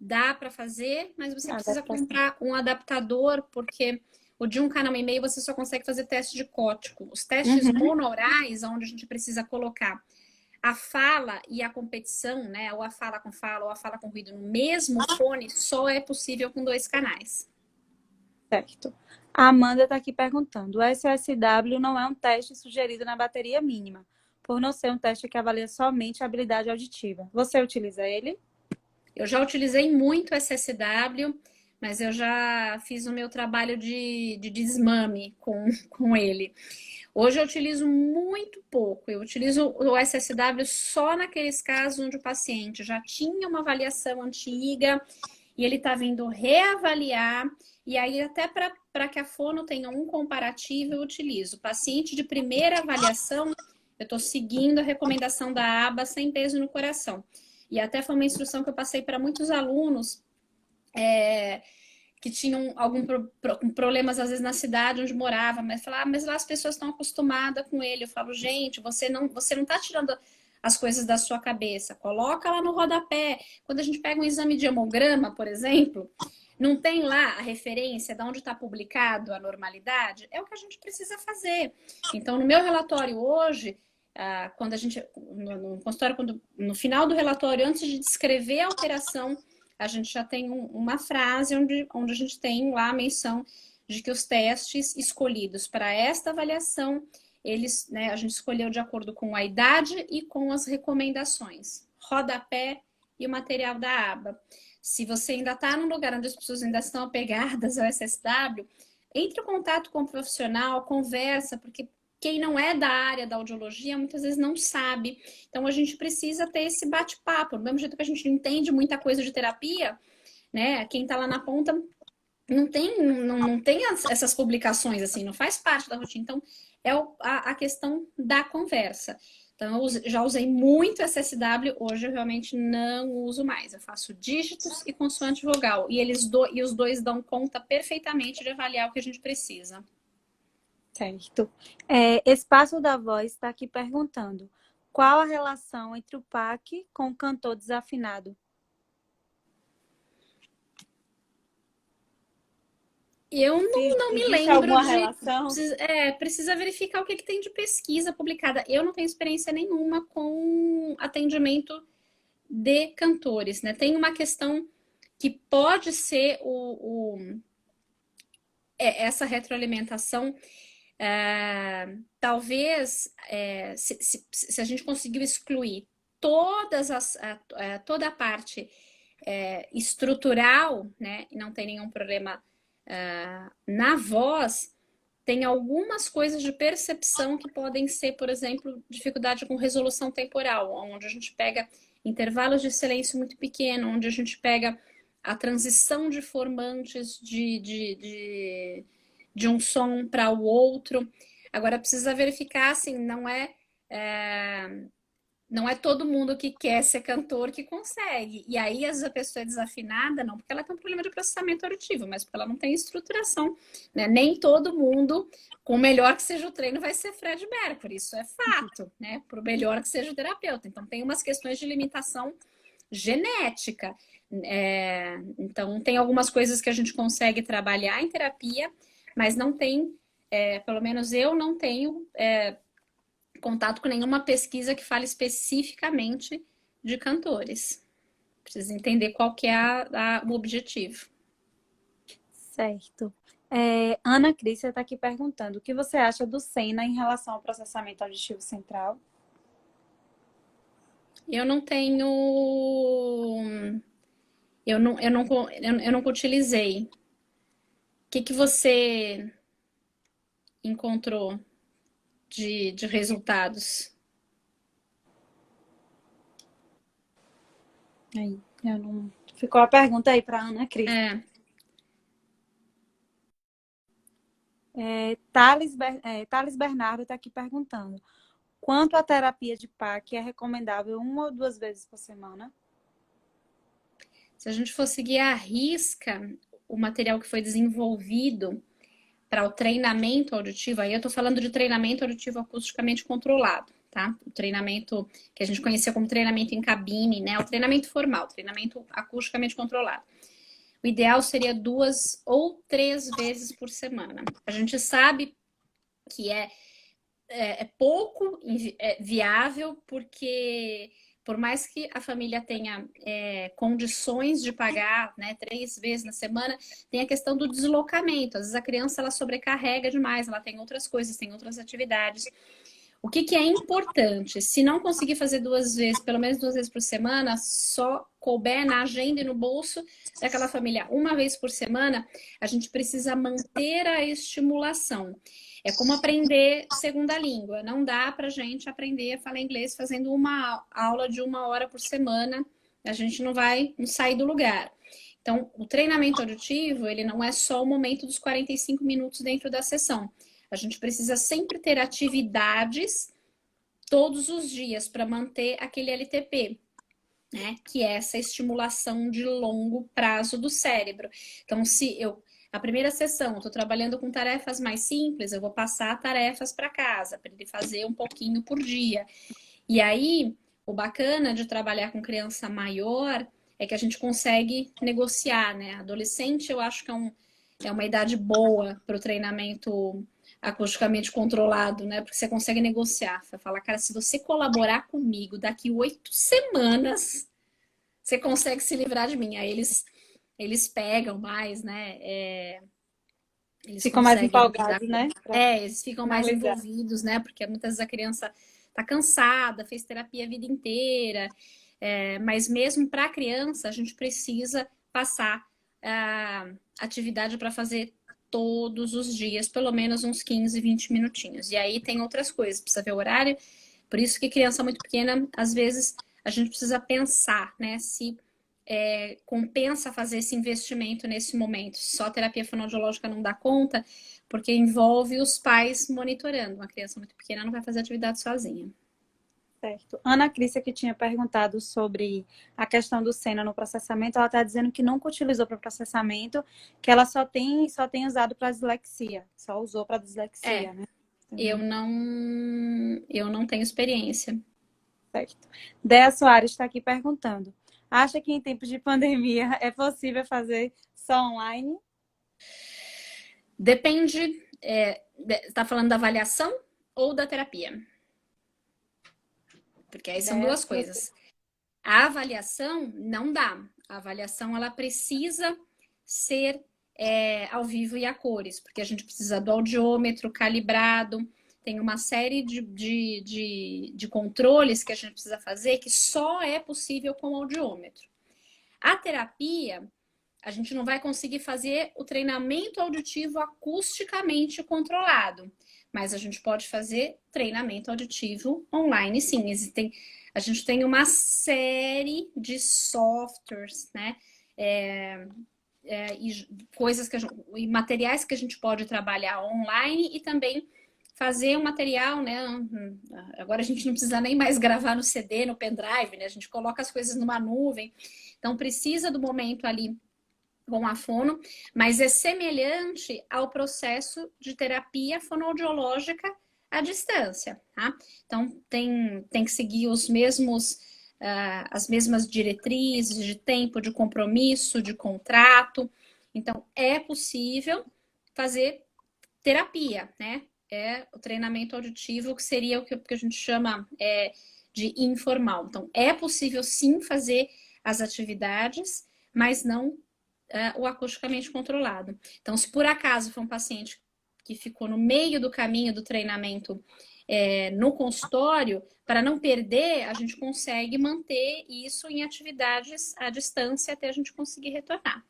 B: dá para fazer, mas você precisa comprar um adaptador, porque o de um canal e meio você só consegue fazer teste de cótico. Os testes monaurais, onde a gente precisa colocar a fala e a competição, né? Ou a fala com fala, ou a fala com ruído no mesmo fone, só é possível com 2 canais.
A: Certo. A Amanda está aqui perguntando: o SSW não é um teste sugerido na bateria mínima, por não ser um teste que avalia somente a habilidade auditiva. Você utiliza ele?
B: Eu já utilizei muito SSW, mas eu já fiz o meu trabalho de desmame com ele. Hoje eu utilizo muito pouco. Eu utilizo o SSW só naqueles casos onde o paciente já tinha uma avaliação antiga e ele está vindo reavaliar. E aí, até para que a fono tenha um comparativo, eu utilizo. Paciente de primeira avaliação, eu estou seguindo a recomendação da aba sem peso no coração. E até foi uma instrução que eu passei para muitos alunos que tinham algum problemas, às vezes, na cidade onde morava, mas falar, mas lá as pessoas estão acostumadas com ele. Eu falo, gente, você não está tirando as coisas da sua cabeça, coloca lá no rodapé. Quando a gente pega um exame de hemograma, por exemplo, não tem lá a referência de onde está publicado a normalidade? É o que a gente precisa fazer. Então, no meu relatório hoje, quando a gente, no consultório, no final do relatório, antes de descrever a alteração, a gente já tem uma frase onde a gente tem lá a menção de que os testes escolhidos para esta avaliação, eles, né, a gente escolheu de acordo com a idade e com as recomendações. Rodapé e o material da aba. Se você ainda está num lugar onde as pessoas ainda estão apegadas ao SSW, entre em contato com o profissional, conversa, porque quem não é da área da audiologia muitas vezes não sabe. Então a gente precisa ter esse bate-papo. Do mesmo jeito que a gente entende muita coisa de terapia, né? Quem está lá na ponta não tem essas publicações assim, não faz parte da rotina. Então é a questão da conversa. Então eu já usei muito SSW, hoje eu realmente não uso mais. Eu faço dígitos e consoante vogal e os dois dão conta perfeitamente de avaliar o que a gente precisa.
A: Certo. Espaço da Voz está aqui perguntando: qual a relação entre o PAC com o cantor desafinado?
B: Eu não me lembro
A: alguma relação?
B: Precisa verificar o que tem de pesquisa publicada. Eu não tenho experiência nenhuma com atendimento de cantores, né? Tem uma questão que pode ser essa retroalimentação. Talvez se a gente conseguiu excluir toda a parte estrutural, né, e não tem nenhum problema na voz, tem algumas coisas de percepção que podem ser, por exemplo, dificuldade com resolução temporal, onde a gente pega intervalos de silêncio muito pequeno, onde a gente pega a transição de formantes de um som para o outro. Agora, precisa verificar, assim, não é todo mundo que quer ser cantor que consegue. E aí, às vezes, a pessoa é desafinada, não porque ela tem um problema de processamento auditivo, mas porque ela não tem estruturação. Né? Nem todo mundo, com melhor que seja o treino, vai ser Fred Mercury. Isso é fato, né? Por melhor que seja o terapeuta. Então, tem umas questões de limitação genética. Então, tem algumas coisas que a gente consegue trabalhar em terapia, mas não tem, pelo menos eu não tenho contato com nenhuma pesquisa que fale especificamente de cantores. Precisa entender qual que é o objetivo.
A: Certo. Ana Crícia está aqui perguntando: o que você acha do Sena em relação ao processamento auditivo central?
B: Eu não tenho. Eu nunca utilizei. O que você encontrou de resultados?
A: Aí, eu não... Ficou a pergunta aí para Ana Crícia. Thales Bernardo está aqui perguntando: quanto à terapia de PAC é recomendável 1 ou 2 vezes por semana?
B: Se a gente for seguir à risca o material que foi desenvolvido para o treinamento auditivo, aí eu estou falando de treinamento auditivo acusticamente controlado, tá? O treinamento que a gente conhecia como treinamento em cabine, né? O treinamento formal, treinamento acusticamente controlado. O ideal seria 2 ou 3 vezes por semana. A gente sabe que é pouco viável, porque por mais que a família tenha condições de pagar, né, 3 vezes na semana, tem a questão do deslocamento. Às vezes a criança ela sobrecarrega demais, ela tem outras coisas, tem outras atividades. O que é importante? Se não conseguir fazer 2 vezes, pelo menos 2 vezes por semana, só couber na agenda e no bolso daquela família 1 vez por semana, a gente precisa manter a estimulação. É como aprender segunda língua. Não dá para a gente aprender a falar inglês fazendo uma aula de 1 hora por semana. A gente não vai sair do lugar. Então, o treinamento auditivo, ele não é só o momento dos 45 minutos dentro da sessão. A gente precisa sempre ter atividades todos os dias para manter aquele LTP, né? Que é essa estimulação de longo prazo do cérebro. Então, se eu a primeira sessão, estou trabalhando com tarefas mais simples, eu vou passar tarefas para casa, para ele fazer um pouquinho por dia. E aí, o bacana de trabalhar com criança maior é que a gente consegue negociar, né? Adolescente, eu acho que é uma idade boa para o treinamento acusticamente controlado, né? Porque você consegue negociar. Você fala, cara, se você colaborar comigo daqui 8 semanas, você consegue se livrar de mim. Aí eles pegam mais, né? Eles
A: Ficam mais
B: conseguem
A: empolgados, né?
B: eles ficam mais
A: Analisar.
B: envolvidos, né? Porque muitas vezes a criança tá cansada, fez terapia a vida inteira. Mas mesmo para a criança, a gente precisa passar atividade para fazer todos os dias, pelo menos uns 15, 20 minutinhos. E aí tem outras coisas, precisa ver o horário. Por isso que criança muito pequena, às vezes, a gente precisa pensar, né? Se compensa fazer esse investimento nesse momento. Só a terapia fonoaudiológica não dá conta, porque envolve os pais monitorando. Uma criança muito pequena não vai fazer atividade sozinha.
A: Certo. Ana Crícia, que tinha perguntado sobre a questão do Sena no processamento, ela está dizendo que nunca utilizou para processamento, que ela só tem usado para dislexia, só usou para dislexia, né?
B: Eu não tenho experiência.
A: Certo. Dea Soares está aqui perguntando: acha que em tempos de pandemia é possível fazer só online?
B: Depende, está falando da avaliação ou da terapia? Porque aí são duas coisas. A avaliação não dá. A avaliação ela precisa ser ao vivo e a cores, porque a gente precisa do audiômetro calibrado, tem uma série de controles que a gente precisa fazer que só é possível com o audiômetro. A terapia, a gente não vai conseguir fazer o treinamento auditivo acusticamente controlado, mas a gente pode fazer treinamento auditivo online, sim. A gente tem uma série de softwares, né? E coisas e materiais que a gente pode trabalhar online e também fazer um material, né? Agora a gente não precisa nem mais gravar no CD, no pendrive, né? A gente coloca as coisas numa nuvem. Então precisa do momento ali com a fono, mas é semelhante ao processo de terapia fonoaudiológica à distância, tá? Então tem que seguir os mesmos as mesmas diretrizes de tempo, de compromisso, de contrato. Então é possível fazer terapia, né? é o treinamento auditivo, que seria o que a gente chama de informal. Então, é possível sim fazer as atividades, mas não o acusticamente controlado. Então, se por acaso for um paciente que ficou no meio do caminho do treinamento no consultório, para não perder, a gente consegue manter isso em atividades à distância até a gente conseguir retornar.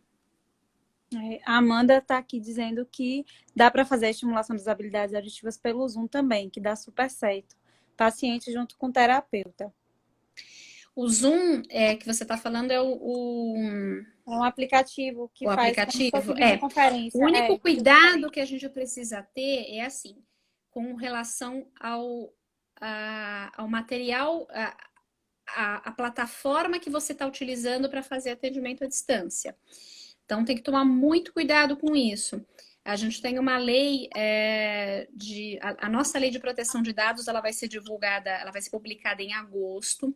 A: A Amanda está aqui dizendo que dá para fazer a estimulação das habilidades auditivas pelo Zoom também, que dá super certo. Paciente junto com terapeuta.
B: O Zoom que você está falando é
A: É um aplicativo que
B: o
A: faz como se
B: aplicativo.
A: fosse videoconferência.
B: O único cuidado que a gente precisa ter é assim, com relação ao material, a plataforma que você está utilizando para fazer atendimento à distância. Então, tem que tomar muito cuidado com isso. A gente tem uma lei a nossa lei de proteção de dados, ela vai ser divulgada, ela vai ser publicada em agosto.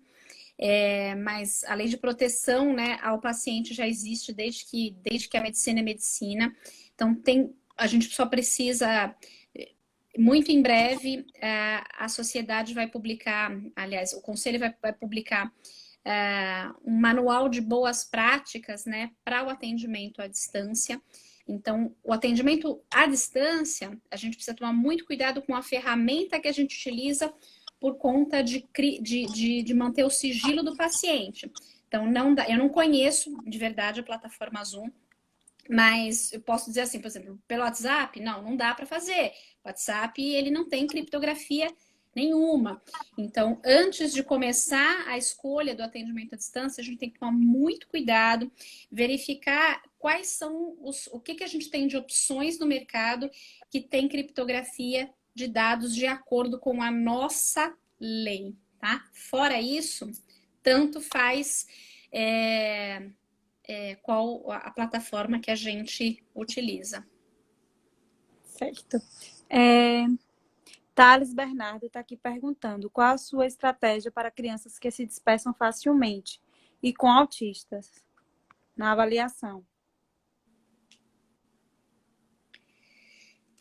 B: Mas a lei de proteção, né, ao paciente já existe desde que a medicina é medicina. Então, a gente só precisa, muito em breve, a sociedade vai publicar, aliás, o conselho vai publicar um manual de boas práticas, né, para o atendimento à distância. Então, o atendimento à distância, a gente precisa tomar muito cuidado com a ferramenta que a gente utiliza por conta de manter o sigilo do paciente. Então, eu não conheço de verdade a plataforma Zoom, mas eu posso dizer assim, por exemplo, pelo WhatsApp, não dá para fazer. O WhatsApp, ele não tem criptografia nenhuma. Então, antes de começar a escolha do atendimento à distância, a gente tem que tomar muito cuidado, verificar quais são o que a gente tem de opções no mercado que tem criptografia de dados de acordo com a nossa lei, tá? Fora isso, tanto faz qual a plataforma que a gente utiliza.
A: Certo. Thales Bernardo está aqui perguntando qual a sua estratégia para crianças que se dispersam facilmente e com autistas na avaliação.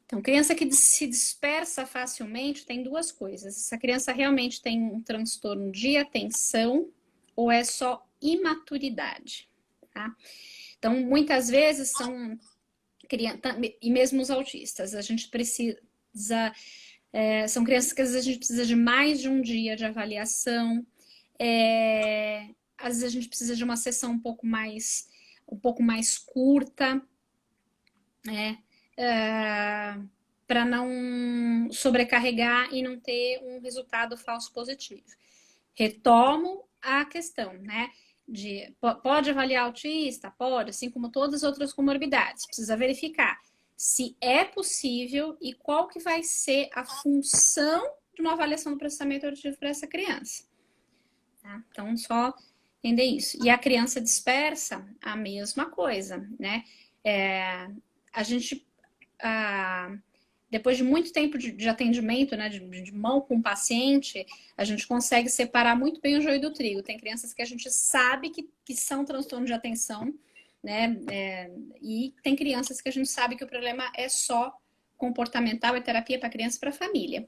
B: Então, criança que se dispersa facilmente tem duas coisas. Essa criança realmente tem um transtorno de atenção ou é só imaturidade, tá? Então, muitas vezes são crianças, e mesmo os autistas, a gente precisa... são crianças que às vezes a gente precisa de mais de um dia de avaliação. Às vezes a gente precisa de uma sessão um pouco mais curta, né? Para não sobrecarregar e não ter um resultado falso positivo. Retomo a questão, né? Pode avaliar autista? Pode, assim como todas as outras comorbidades. Precisa verificar se é possível e qual que vai ser a função de uma avaliação do processamento auditivo para essa criança. Tá? Então, só entender isso. E a criança dispersa, a mesma coisa, né? A gente, depois de muito tempo de atendimento, né, de mão com o paciente, a gente consegue separar muito bem o joio do trigo. Tem crianças que a gente sabe que são transtorno de atenção, né? E tem crianças que a gente sabe que o problema é só comportamental, é terapia para criança e para família.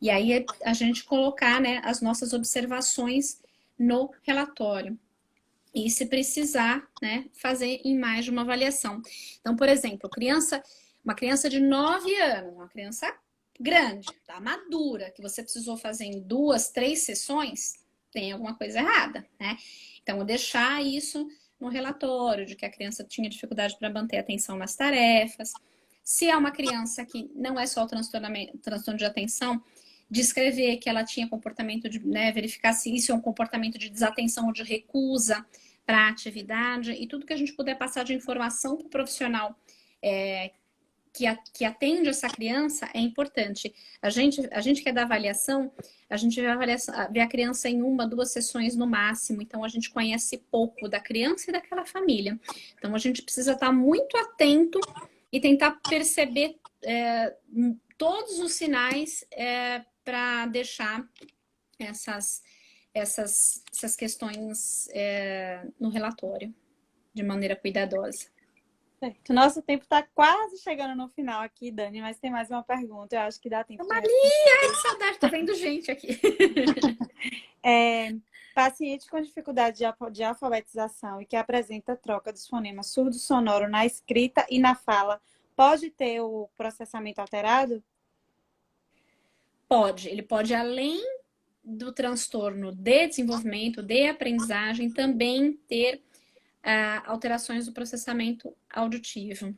B: E aí a gente colocar, né, as nossas observações no relatório. E se precisar, né, fazer em mais de uma avaliação. Então, por exemplo, uma criança de 9 anos, uma criança grande, tá, madura, que você precisou fazer em 2, 3 sessões, tem alguma coisa errada, né? Então, deixar isso no relatório, de que a criança tinha dificuldade para manter a atenção nas tarefas. Se é uma criança que não é só o transtorno de atenção, descrever que ela tinha comportamento de, né, verificar se isso é um comportamento de desatenção ou de recusa para a atividade, e tudo que a gente puder passar de informação para o profissional que atende essa criança é importante. A gente que é da avaliação, a gente vê a criança em 1, 2 sessões no máximo, então a gente conhece pouco da criança e daquela família. Então a gente precisa estar muito atento e tentar perceber todos os sinais para deixar essas questões no relatório de maneira cuidadosa.
A: Certo. Nosso tempo está quase chegando no final aqui, Dani, mas tem mais uma pergunta. Eu acho que dá tempo de
B: Maria,
A: responder.
B: ai, que saudade, tô vendo gente aqui.
A: É, paciente com dificuldade de alfabetização e que apresenta troca dos fonemas surdo-sonoro na escrita e na fala, pode ter o processamento alterado?
B: Pode, ele pode, além do transtorno de desenvolvimento, de aprendizagem, também ter alterações do processamento auditivo.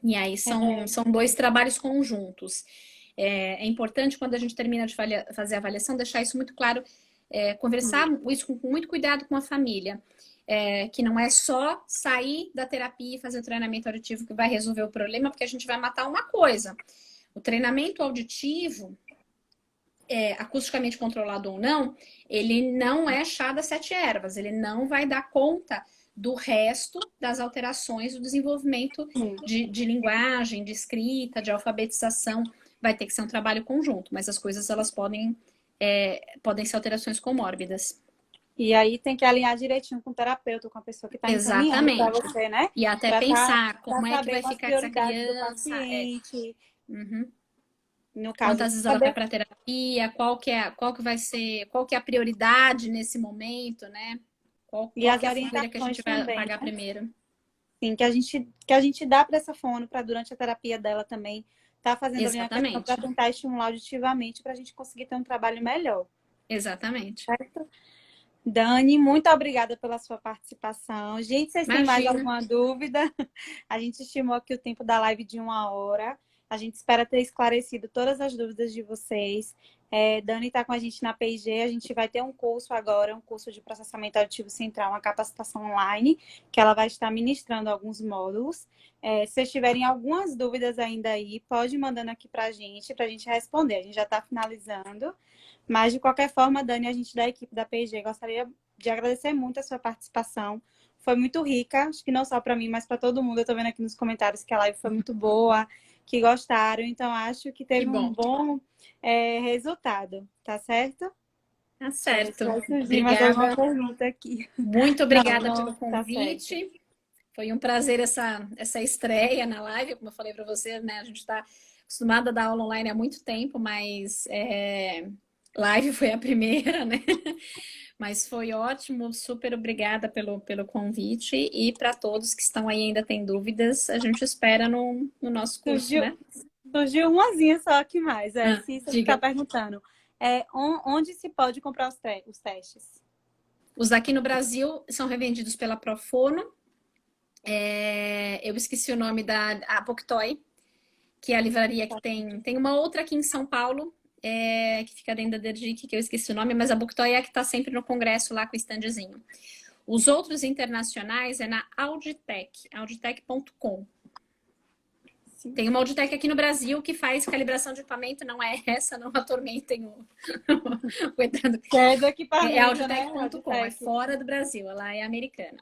B: E aí são dois trabalhos conjuntos. É importante, quando a gente termina de fazer a avaliação, deixar isso muito claro, conversar isso com muito cuidado com a família. Que não é só sair da terapia e fazer o treinamento auditivo que vai resolver o problema, porque a gente vai matar uma coisa. O treinamento auditivo, acusticamente controlado ou não, ele não é chá das sete ervas, ele não vai dar conta do resto das alterações do desenvolvimento de linguagem, de escrita, de alfabetização. Vai ter que ser um trabalho conjunto, mas as coisas elas podem ser alterações comórbidas.
A: E aí tem que alinhar direitinho com o terapeuta, com a pessoa que está encaminhando para você, né?
B: E até
A: pra
B: pensar como
A: pra
B: é que vai
A: as
B: ficar essa
A: prioridades do
B: criança.
A: paciente.
B: Uhum.
A: No caso,
B: Quantas vezes ela vai para terapia, qual que vai ser, qual que é a prioridade nesse momento, né? Qual
A: e
B: que
A: as
B: é a folha que a gente vai
A: orientações também,
B: pagar
A: né?
B: primeiro?
A: Sim, que a gente dá para essa fono, para durante a terapia dela também tá fazendo a linha questão
B: Exatamente.
A: para tentar estimular auditivamente para a gente conseguir ter um trabalho melhor.
B: Exatamente.
A: Certo? Dani, muito obrigada pela sua participação. Gente, vocês têm mais
B: Imagina.
A: alguma dúvida? A gente estimou aqui o tempo da live de 1 hora. A gente espera ter esclarecido todas as dúvidas de vocês. Dani está com a gente na P&G. A gente vai ter um curso agora, um curso de processamento auditivo central, uma capacitação online, que ela vai estar ministrando alguns módulos. Se vocês tiverem algumas dúvidas ainda aí, pode ir mandando aqui para a gente responder. A gente já está finalizando. Mas, de qualquer forma, Dani, a gente da equipe da P&G gostaria de agradecer muito a sua participação. Foi muito rica, acho que não só para mim, mas para todo mundo. Eu estou vendo aqui nos comentários que a live foi muito boa, que gostaram. Então, acho que teve um bom resultado, tá certo?
B: Tá certo.
A: Vai surgir mais alguma pergunta aqui.
B: Muito obrigada pelo
A: Tá
B: convite.
A: certo.
B: Foi um prazer essa estreia na live, como eu falei para você, né? A gente está acostumada a dar aula online há muito tempo, mas live foi a primeira, né? Mas foi ótimo, super obrigada pelo convite. E para todos que estão aí ainda têm dúvidas, a gente espera no nosso curso, né?
A: Surgiu umazinha só aqui mais. Se você está
B: diga.
A: perguntando, onde se pode comprar os testes?
B: Os aqui no Brasil são revendidos pela Profono. Eu esqueci o nome da Boctoy, que é a livraria que tem uma outra aqui em São Paulo, que fica dentro da Dergic, que eu esqueci o nome, mas a Boctoy é a que está sempre no congresso lá com o standzinho. Os outros internacionais é na Auditech, auditech.com. Tem uma Auditech aqui no Brasil que faz calibração de equipamento, não é essa, não atormentem o
A: equipamento,
B: é auditech.com, é fora do Brasil, ela é americana.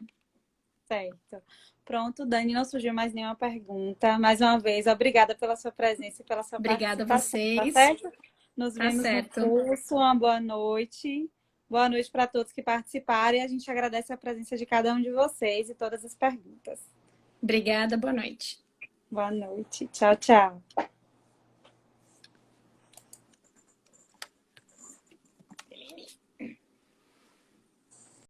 A: Certo. Pronto, Dani, não surgiu mais nenhuma pergunta. Mais uma vez, obrigada pela sua presença e pela sua
B: Obrigada a
A: participação.
B: vocês.
A: Tá certo? Nos vemos
B: certo.
A: no curso. Uma boa noite. Boa noite para todos que participaram. E a gente agradece a presença de cada um de vocês e todas as perguntas.
B: Obrigada, boa noite.
A: Boa noite. Tchau, tchau.